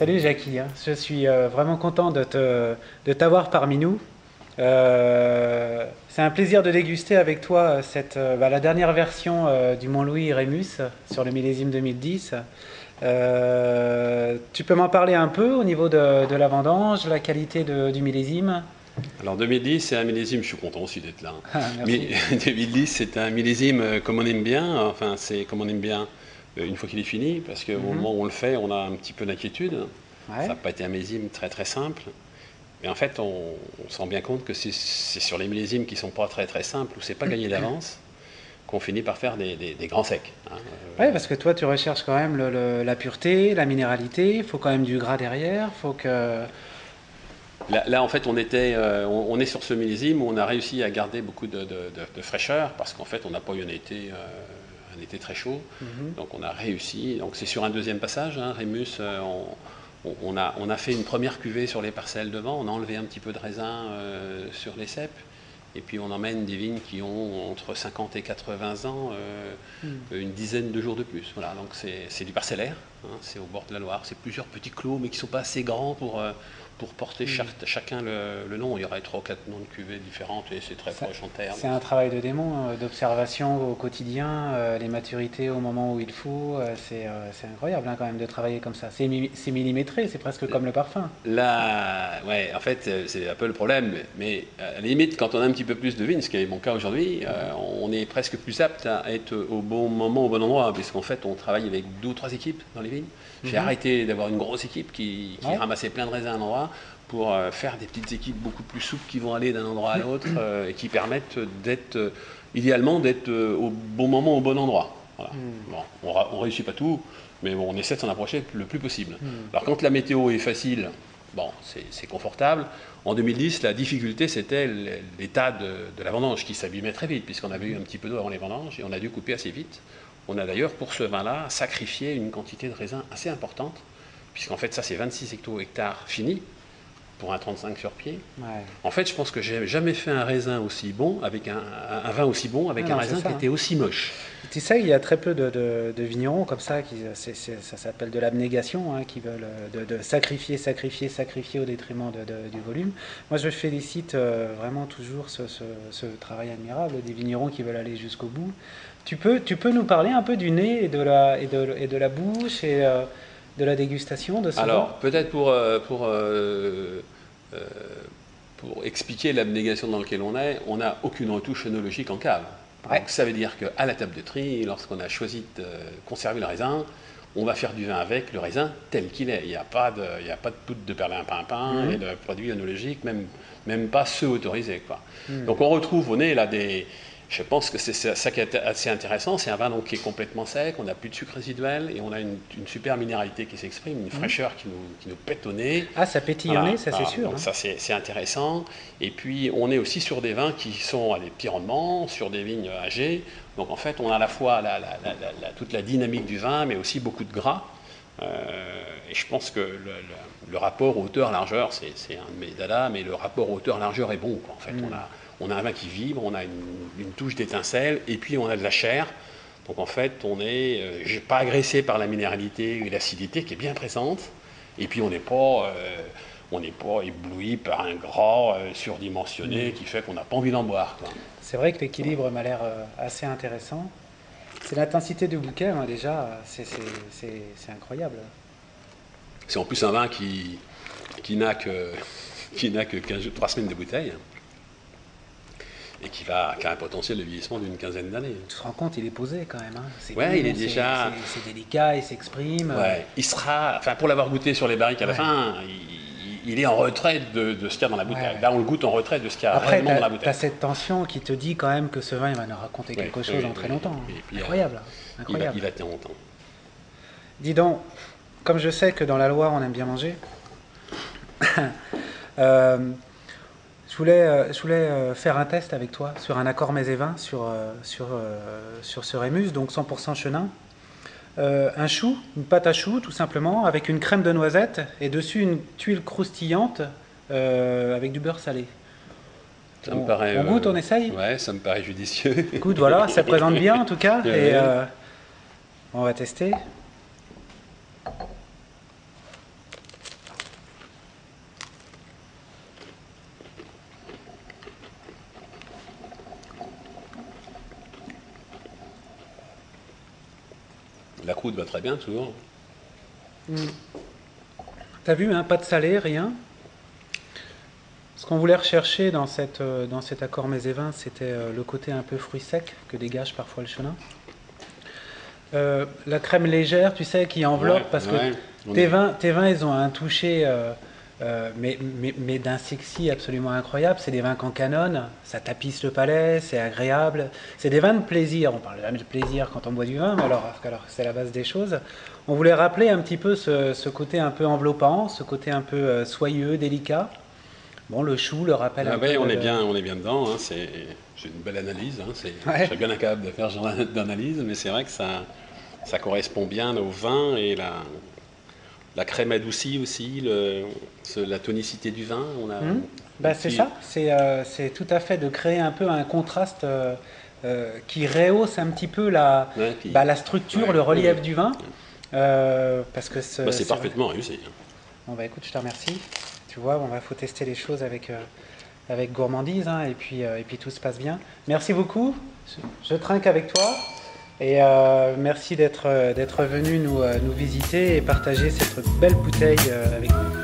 Salut Jackie, hein. Je suis vraiment content de t'avoir parmi nous. C'est un plaisir de déguster avec toi la dernière version du Mont-Louis Rémus sur le millésime 2010. Tu peux m'en parler un peu au niveau de la vendange, la qualité du millésime? Alors 2010, c'est un millésime, je suis content aussi d'être là, hein. Ah, Mais merci. 2010, c'est un millésime comme on aime bien, enfin c'est comme on aime bien une fois qu'il est fini, parce qu'au Mhm. moment où on le fait, on a un petit peu d'inquiétude. Ça Ouais. n'a pas été un millésime très très simple. Mais en fait, on se rend bien compte que c'est sur les millésimes qui ne sont pas très très simples, où c'est pas gagné d'avance, qu'on finit par faire des grands secs, hein. Ouais, parce que toi, tu recherches quand même la pureté, la minéralité. Il faut quand même du gras derrière. Faut que. Là, en fait, on est sur ce millésime où on a réussi à garder beaucoup de fraîcheur parce qu'en fait, on n'a pas eu un été très chaud. Mhm. Donc, on a réussi. Donc, c'est sur un deuxième passage, hein, Rémus. On a fait une première cuvée sur les parcelles devant. On a enlevé un petit peu de raisin sur les ceps. Et puis, on emmène des vignes qui ont entre 50 et 80 ans, Mhm. une dizaine de jours de plus. Voilà, donc c'est du parcellaire, hein, c'est au bord de la Loire. C'est plusieurs petits clos, mais qui ne sont pas assez grands pour porter Mhm. chacun le nom. Il y aurait 3 ou 4 noms de cuvées différentes et c'est très Ça- proche en termes. C'est un travail de démon, d'observation au quotidien, les maturités au moment où il faut. C'est incroyable hein, quand même de travailler comme ça. C'est millimétré, c'est presque comme le parfum. Là, ouais, en fait, c'est un peu le problème, mais à la limite, quand on a un petit peu plus de vignes, ce qui est mon cas aujourd'hui, on est presque plus apte à être au bon moment, au bon endroit, puisqu'en fait, on travaille avec 2 ou 3 équipes dans les vignes. J'ai Mhm. arrêté d'avoir une grosse équipe qui Ouais. ramassait plein de raisins à un endroit pour faire des petites équipes beaucoup plus souples qui vont aller d'un endroit à l'autre et qui permettent idéalement, d'être au bon moment, au bon endroit. Voilà. Mhm. Bon, on réussit pas tout, mais bon, on essaie de s'en approcher le plus possible. Mhm. Alors quand la météo est facile, bon, c'est confortable. En 2010, la difficulté, c'était l'état de la vendange qui s'abîmait très vite, puisqu'on avait eu un petit peu d'eau avant les vendanges, et on a dû couper assez vite. On a d'ailleurs, pour ce vin-là, sacrifié une quantité de raisin assez importante, puisqu'en fait, ça, c'est 26 hectares finis, pour un 35 sur pied. Ouais. En fait, je pense que j'ai jamais fait un raisin aussi bon, un vin aussi bon, Ah avec un non, c'est raisin ça, qui hein. était aussi moche. Tu sais, il y a très peu de vignerons comme ça, ça s'appelle de l'abnégation, hein, qui veulent de sacrifier, sacrifier, sacrifier au détriment du volume. Moi, je félicite vraiment toujours ce travail admirable des vignerons qui veulent aller jusqu'au bout. Tu peux nous parler un peu du nez et de la bouche et de la dégustation de ce vin? Alors, peut-être euh, pour expliquer l'abnégation dans laquelle on n'a aucune retouche œnologique en cave. Ouais. Donc ça veut dire qu'à la table de tri, lorsqu'on a choisi de conserver le raisin, on va faire du vin avec le raisin tel qu'il est. Il n'y a pas de poudre de perlimpinpin et Mhm. de produits œnologiques, même pas ceux autorisés, quoi. Mhm. Donc on retrouve au nez là je pense que c'est ça qui est assez intéressant. C'est un vin donc, qui est complètement sec, on n'a plus de sucre résiduel et on a une super minéralité qui s'exprime, une Mhm. fraîcheur qui nous pète au nez. Ah, ça pétille au Voilà, nez, ça c'est voilà. sûr, Donc hein. ça c'est intéressant. Et puis on est aussi sur des vins qui sont à des petits rendements, sur des vignes âgées. Donc en fait on a à la fois toute la dynamique du vin, mais aussi beaucoup de gras. Et je pense que le rapport hauteur-largeur, c'est un de mes dadas, mais le rapport hauteur-largeur est bon, quoi. En fait, Mhm. on a un vin qui vibre, on a une touche d'étincelle, et puis on a de la chair. Donc en fait, on n'est pas agressé par la minéralité et l'acidité qui est bien présente. Et puis on n'est pas ébloui par un gras surdimensionné Mhm. qui fait qu'on n'a pas envie d'en boire, quoi. C'est vrai que l'équilibre m'a l'air assez intéressant. C'est l'intensité du bouquet, hein, déjà, c'est incroyable. C'est en plus un vin qui n'a que, qui n'a que 3 semaines de bouteille et qui a un potentiel de vieillissement d'une quinzaine d'années. Tu te rends compte, il est posé quand même, hein. C'est Ouais, il est bon, déjà. c'est délicat, il s'exprime. Ouais, il sera. Enfin, pour l'avoir goûté sur les barriques à la Ouais, fin, il est en retrait de ce qu'il y a dans la ouais, bouteille. ouais. Là, on le goûte en retrait de ce qu'il y a Après, réellement dans la tu as bouteille. cette tension qui te dit quand même que ce vin, il va nous raconter Ouais, quelque oui, chose oui, en très oui. longtemps, hein. Et puis, Incroyable, incroyable. il va tenir longtemps. Dis donc, comme je sais que dans la Loire, on aime bien manger, euh, je voulais faire un test avec toi sur un accord mets et vin, sur ce Rémus, donc 100% chenin. Un chou, une pâte à choux tout simplement, avec une crème de noisette et dessus une tuile croustillante avec du beurre salé. Ça me paraît. On goûte, on essaye? Ouais, ça me paraît judicieux. Écoute, voilà, ça présente bien en tout cas, et Ouais. on va tester. la croûte va très bien, toujours. T'as vu, hein, pas de salé, rien. Ce qu'on voulait rechercher dans cet accord mets et vins, c'était le côté un peu fruit sec que dégage parfois le chenin. La crème légère, tu sais, qui enveloppe, parce que tes vins, ils ont un toucher, mais d'un sexy absolument incroyable. C'est des vins qu'en canonne, ça tapisse le palais, c'est agréable. C'est des vins de plaisir. On parle jamais de plaisir quand on boit du vin, mais alors c'est la base des choses. On voulait rappeler un petit peu ce côté un peu enveloppant, ce côté un peu soyeux, délicat. Bon, le chou le rappelle un peu. On est bien dedans. Hein, c'est une belle analyse. Hein, je suis bien incapable de faire ce genre d'analyse, mais c'est vrai que ça correspond bien au vin et la crème adoucie aussi, la tonicité du vin. C'est ça. C'est tout à fait de créer un peu un contraste qui rehausse un petit peu la structure, le relief du vin. Parce que c'est parfaitement réussi. Bon, écoute, je te remercie. Tu vois, faut tester les choses avec gourmandise, hein, et puis tout se passe bien. Merci beaucoup. Je trinque avec toi. Et merci d'être venu nous visiter et partager cette belle bouteille avec nous.